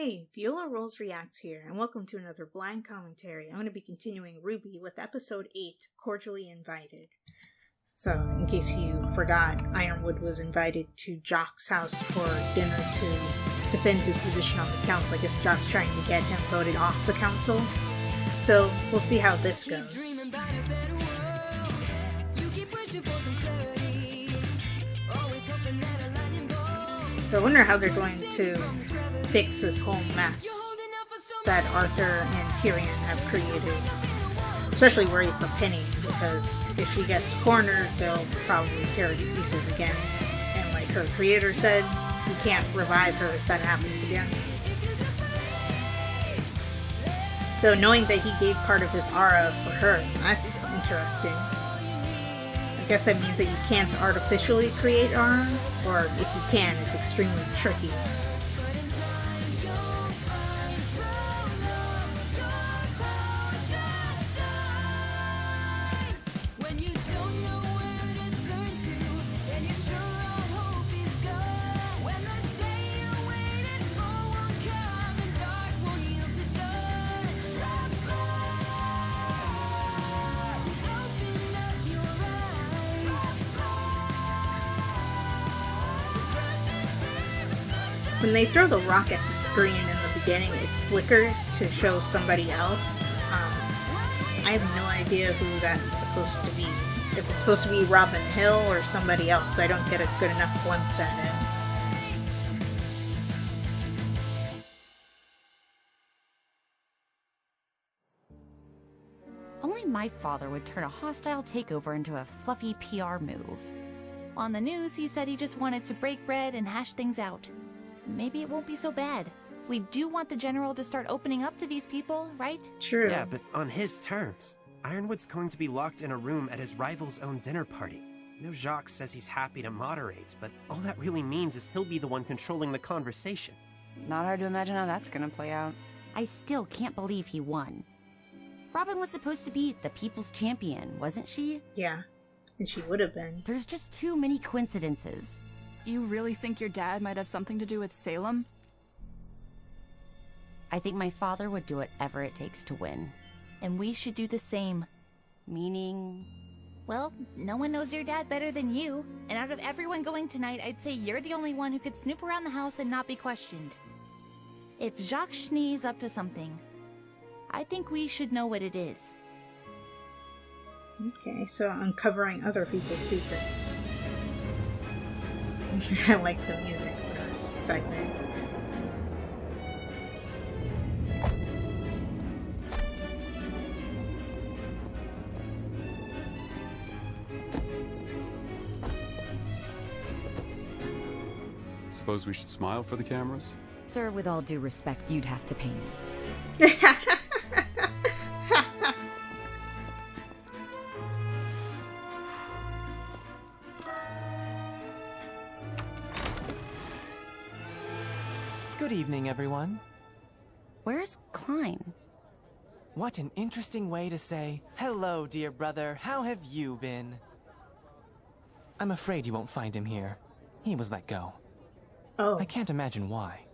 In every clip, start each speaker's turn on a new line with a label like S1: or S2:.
S1: Hey, Viola Rolls Reacts here, and welcome to another blind commentary. I'm going to be continuing RWBY with episode 8, Cordially Invited. So, in case you forgot, Ironwood was invited to Jock's house for dinner to defend his position on the council. I guess Jock's trying to get him voted off the council. So, we'll see how this goes. So I wonder how they're going to fix this whole mess that Arthur and Tyrion have created. Especially worried for Penny, because if she gets cornered, they'll probably tear her to pieces again. And like her creator said, you can't revive her if that happens again. Though knowing that he gave part of his aura for her, that's interesting. I guess that means that you can't artificially create aura, or if you can, it's extremely tricky. When they throw the rock at the screen in the beginning, it flickers to show somebody else. I have no idea who that's supposed to be. If it's supposed to be Robin Hill or somebody else, because I don't get a good enough glimpse at it.
S2: Only my father would turn a hostile takeover into a fluffy PR move. On the news, he said he just wanted to break bread and hash things out. Maybe it won't be so bad. We do want the General to start opening up to these people, right?
S1: True.
S3: Yeah, but on his terms. Ironwood's going to be locked in a room at his rival's own dinner party. I know Jacques says he's happy to moderate, but all that really means is he'll be the one controlling the conversation.
S4: Not hard to imagine how that's gonna play out.
S2: I still can't believe he won. Robin was supposed to be the people's champion, wasn't she?
S1: Yeah, and she would have been.
S2: There's just too many coincidences.
S4: You really think your dad might have something to do with Salem?
S2: I think my father would do whatever it takes to win. And we should do the same. Meaning? Well, no one knows your dad better than you. And out of everyone going tonight, I'd say you're the only one who could snoop around the house and not be questioned. If Jacques Schnee's up to something, I think we should know what it is.
S1: Okay, so uncovering other people's secrets. I like the music for this segment.
S5: Suppose we should smile for the cameras?
S2: Sir, with all due respect, you'd have to pay me.
S6: Good evening, everyone.
S2: Where's Klein?
S6: What an interesting way to say, hello, dear brother, how have you been? I'm afraid you won't find him here. He was let go.
S1: Oh.
S6: I can't imagine why.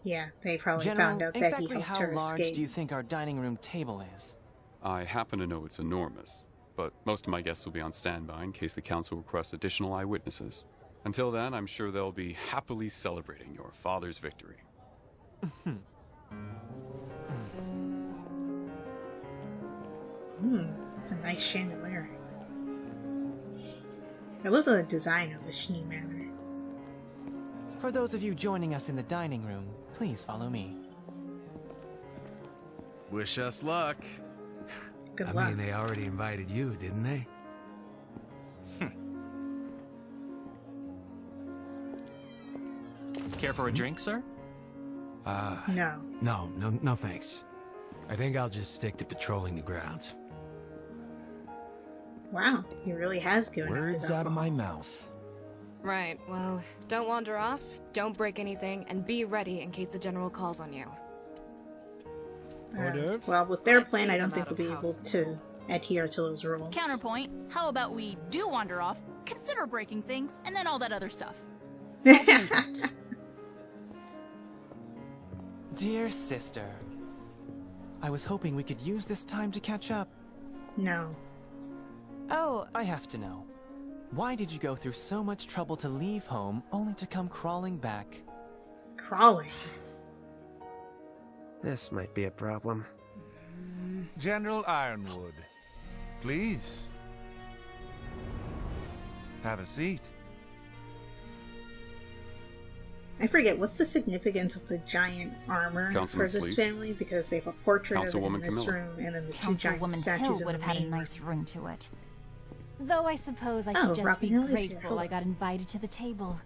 S1: Yeah, they probably
S6: General,
S1: found out that
S6: exactly
S1: he helped
S6: how
S1: her
S6: large
S1: escape.
S6: do you think our dining room table is?
S5: I happen to know it's enormous, but most of my guests will be on standby in case the council requests additional eyewitnesses. Until then, I'm sure they'll be happily celebrating your father's victory.
S1: It's a nice chandelier. I love the design of the Schnee Manor.
S6: For those of you joining us in the dining room, please follow me.
S7: Wish us luck.
S1: Good
S7: I
S1: luck.
S7: mean, they already invited you, didn't they?
S6: Care for a drink, sir?
S1: No.
S7: No thanks. I think I'll just stick to patrolling the grounds.
S1: Wow, he really has given up his
S8: Words out of
S1: alcohol.
S8: my mouth.
S9: Right, well, don't wander off, don't break anything, and be ready in case the General calls on you.
S8: Hors d'oeuvres?
S1: Well, with their
S4: I'd
S1: plan,
S4: say
S1: I don't
S4: them
S1: think
S4: out
S1: they'll be
S4: of
S1: able
S4: house.
S1: to adhere to those rules.
S4: Counterpoint, how about we do wander off, consider breaking things, and then all that other stuff.
S6: Dear sister, I was hoping we could use this time to catch up.
S1: No.
S9: Oh,
S6: I have to know. Why did you go through so much trouble to leave home, only to come crawling back?
S1: Crawling?
S3: This might be a problem.
S10: General Ironwood, please. Have a seat.
S1: I forget, what's the significance of the giant armor
S5: Councilman
S1: for this
S5: Sleet.
S1: family? Because they have a portrait of it in
S5: Councilwoman
S1: this
S5: Camilla.
S1: room, and then the two giant
S11: Councilwoman
S1: statues
S11: Hill
S1: in
S11: would
S1: the
S11: have had a
S1: main
S11: nice
S1: room.
S11: ring to it. Though I suppose I
S1: Oh,
S11: should just
S1: Robin
S11: be
S1: Hill is here.
S11: grateful
S1: Hello.
S11: I got invited to the table.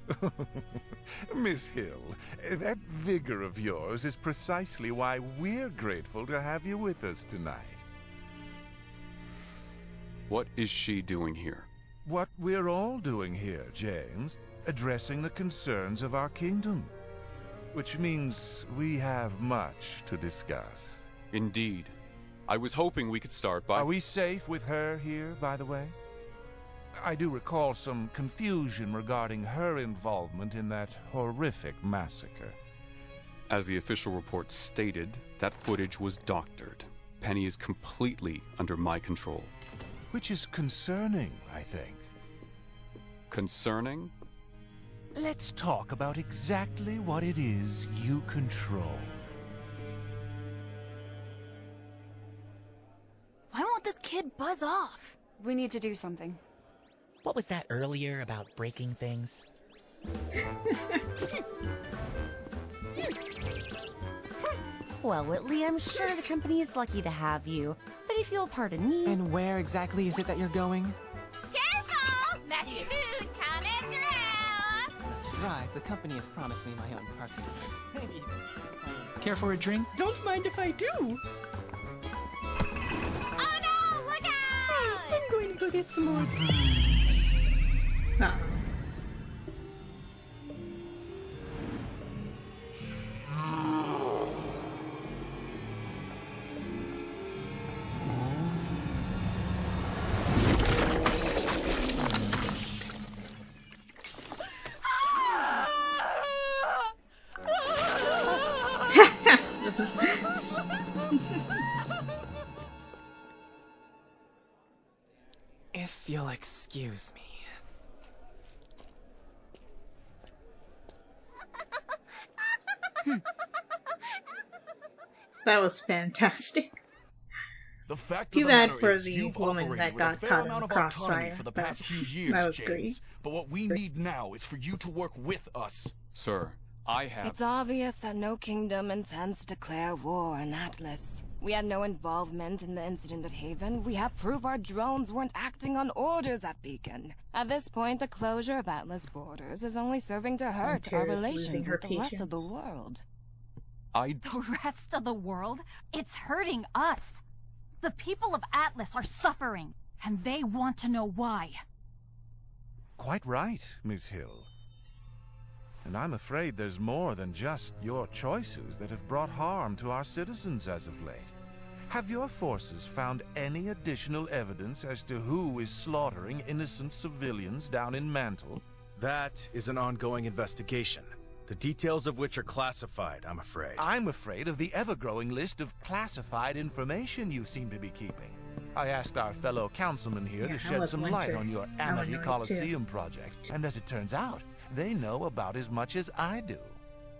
S10: Miss Hill, that vigor of yours is precisely why we're grateful to have you with us tonight.
S5: What is she doing here?
S10: What we're all doing here, James, addressing the concerns of our kingdom. Which means we have much to discuss.
S5: Indeed. I was hoping we could start by...
S10: Are we safe with her here, by the way? I do recall some confusion regarding her involvement in that horrific massacre.
S5: As the official report stated, that footage was doctored. Penny is completely under my control.
S10: Which is concerning, I think.
S5: Concerning?
S10: Let's talk about exactly what it is you control.
S4: Why won't this kid buzz off?
S9: we need to do something.
S12: What was that earlier about breaking things?
S2: Well, Whitley, I'm sure the company is lucky to have you. But if you'll pardon me...
S6: And where exactly is it that you're going?
S13: Careful! Messy food coming through!
S6: Right, the company has promised me my own parking space. Maybe.
S14: Care for a drink?
S4: Don't mind if I do.
S13: Oh no! Look out!
S4: I'm going to go get some more.
S1: Uh-oh.
S6: If you'll excuse me.
S1: That was fantastic.
S15: The fact
S1: Too
S15: of the
S1: bad
S15: matter
S1: for
S15: is
S1: the
S15: you've
S1: woman
S15: operated
S1: that
S15: with a
S1: got
S15: fair
S1: caught in
S15: amount
S1: the
S15: of autonomy
S1: crossfire.
S15: for the past few years,
S1: That was
S15: James.
S1: great.
S15: But what we need now is for you to work with us.
S5: Sir, I have...
S9: It's obvious that no kingdom intends to declare war on Atlas. We had no involvement in the incident at Haven. We have proof our drones weren't acting on orders at Beacon. At this point, the closure of Atlas borders is only serving to hurt our
S1: Tara's losing
S9: relations
S1: her
S9: with the rest of the
S1: patience.
S9: world.
S11: The rest of the world? It's hurting us. The people of Atlas are suffering, and they want to know why.
S10: Quite right, Miss Hill. And I'm afraid there's more than just your choices that have brought harm to our citizens as of late. Have your forces found any additional evidence as to who is slaughtering innocent civilians down in Mantle?
S7: That is an ongoing investigation, the details of which are classified, I'm afraid.
S10: I'm afraid of the ever-growing list of classified information you seem to be keeping. I asked our fellow councilman here to shed some light on your Amity Coliseum project, and as it turns out, they know about as much as I do.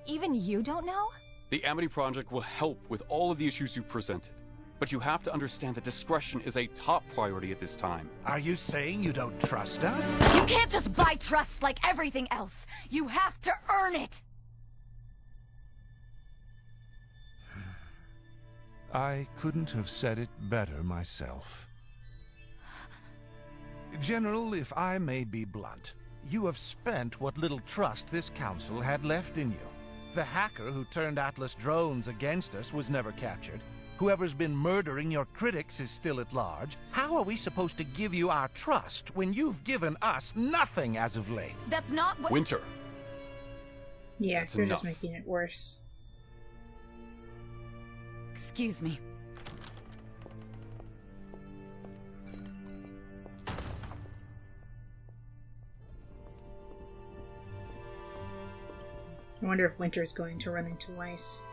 S11: Even you don't know?
S5: The Amity Project will help with all of the issues you presented. But you have to understand that discretion is a top priority at this time.
S10: Are you saying you don't trust us?
S11: You can't just buy trust like everything else. You have to earn it.
S10: I couldn't have said it better myself. General, if I may be blunt, you have spent what little trust this council had left in you. The hacker who turned Atlas drones against us was never captured. Whoever's been murdering your critics is still at large. How are we supposed to give you our trust when you've given us nothing as of late?
S11: That's not what—
S5: Winter.
S1: Yeah,
S5: That's
S1: you're
S5: enough.
S1: just making it worse.
S11: Excuse me.
S1: I wonder if Winter's going to run into Weiss.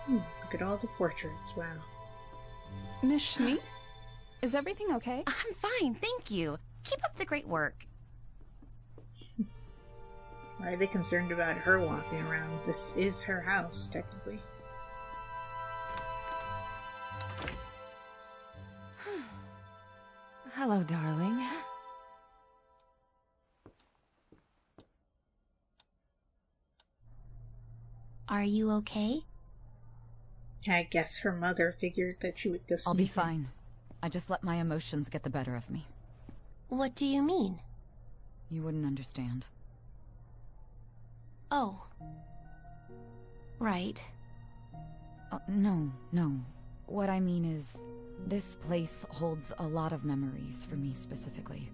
S1: Look at all the portraits, wow.
S4: Miss Schnee? Is everything okay?
S2: I'm fine, thank you. Keep up the great work.
S1: Why are they concerned about her walking around? This is her house, technically.
S9: Hello, darling.
S16: Are you okay?
S1: I guess her mother figured that she would go
S17: I'll be
S1: sneaking.
S17: fine. I just let my emotions get the better of me.
S16: What do you mean?
S17: You wouldn't understand.
S16: Oh. Right.
S17: No. What I mean is, this place holds a lot of memories for me specifically.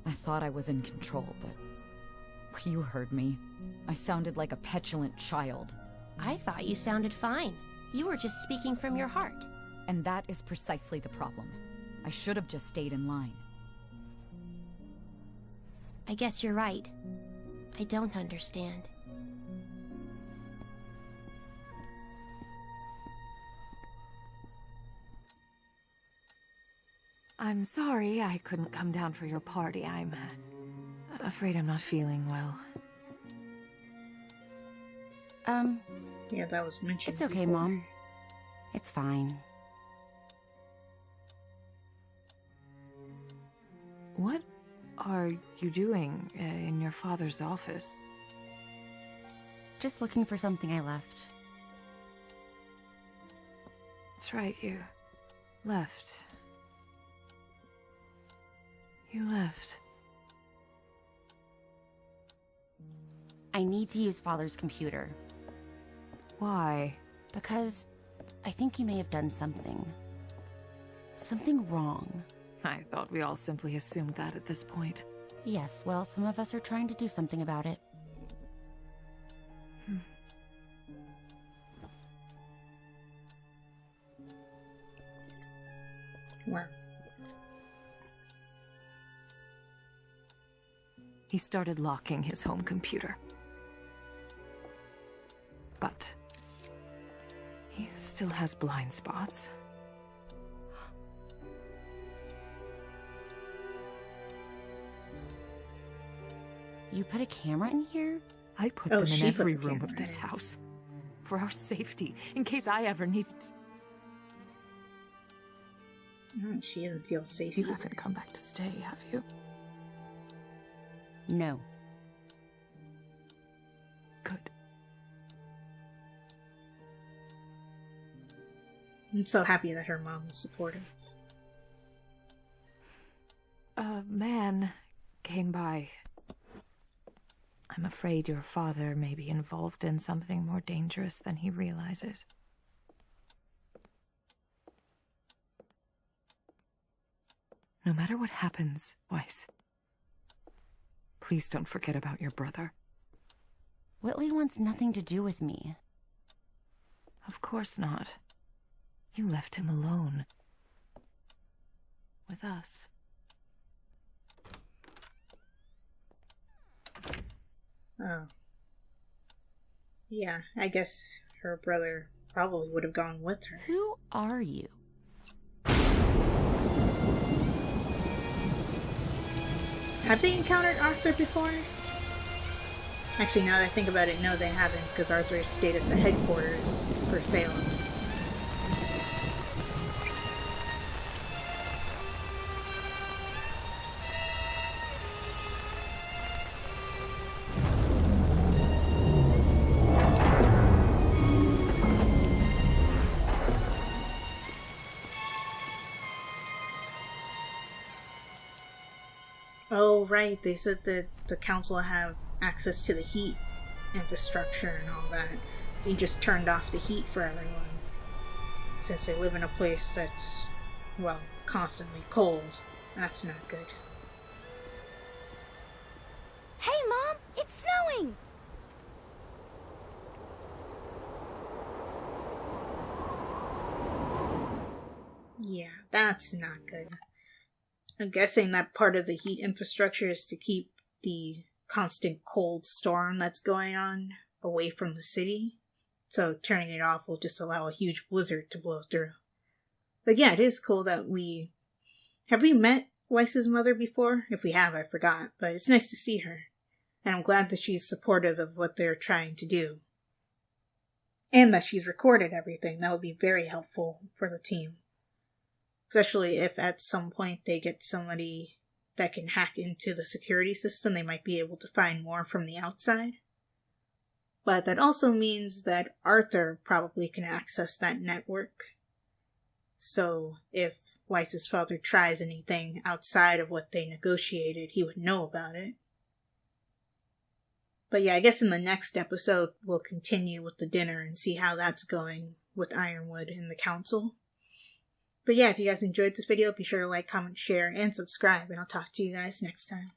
S17: I thought I was in control, but you heard me. I sounded like a petulant child.
S16: I thought you sounded fine. You were just speaking from your heart.
S17: And that is precisely the problem. I should have just stayed in line.
S16: I guess you're right. I don't understand.
S9: I'm sorry I couldn't come down for your party. I'm afraid I'm not feeling well.
S1: Yeah, that was mentioned.
S18: It's okay,
S1: before.
S18: Mom. It's fine.
S9: What are you doing in your father's office?
S18: Just looking for something I left.
S9: That's right, you left. You left.
S18: I need to use Father's computer.
S9: Why?
S18: Because I think you may have done something. Something wrong.
S9: I thought we all simply assumed that at this point.
S18: Yes, well, some of us are trying to do something about it.
S1: Wow.
S9: He started locking his home computer. But he still has blind spots.
S18: You put a camera in here?
S9: I put them in every room of this house. For our safety, in case I ever needed...
S1: She doesn't feel safe.
S9: You haven't come back to stay, have you?
S18: No.
S9: Good.
S1: I'm so happy that her mom was supportive.
S9: A man came by. I'm afraid your father may be involved in something more dangerous than he realizes. No matter what happens, Weiss, please don't forget about your brother.
S18: Whitley wants nothing to do with me.
S9: Of course not. You left him alone. With us.
S1: Oh. Yeah, I guess her brother probably would have gone with her.
S18: Who are you?
S1: Have they encountered Arthur before? Actually, now that I think about it, no, they haven't, because Arthur stayed at the headquarters for Salem. Oh, right. They said that the council have access to the heat infrastructure and all that. He just turned off the heat for everyone. Since they live in a place that's, well, constantly cold. That's not good.
S13: Hey, Mom! It's snowing!
S1: Yeah, that's not good. I'm guessing that part of the heat infrastructure is to keep the constant cold storm that's going on away from the city. So turning it off will just allow a huge blizzard to blow through. But yeah, it is cool that we... Have we met Weiss's mother before? If we have, I forgot. But it's nice to see her. And I'm glad that she's supportive of what they're trying to do. And that she's recorded everything. That would be very helpful for the team. Especially if at some point they get somebody that can hack into the security system, they might be able to find more from the outside. But that also means that Arthur probably can access that network. So if Weiss's father tries anything outside of what they negotiated, he would know about it. But yeah, I guess in the next episode, we'll continue with the dinner and see how that's going with Ironwood and the council. But yeah, if you guys enjoyed this video, be sure to like, comment, share, and subscribe, and I'll talk to you guys next time.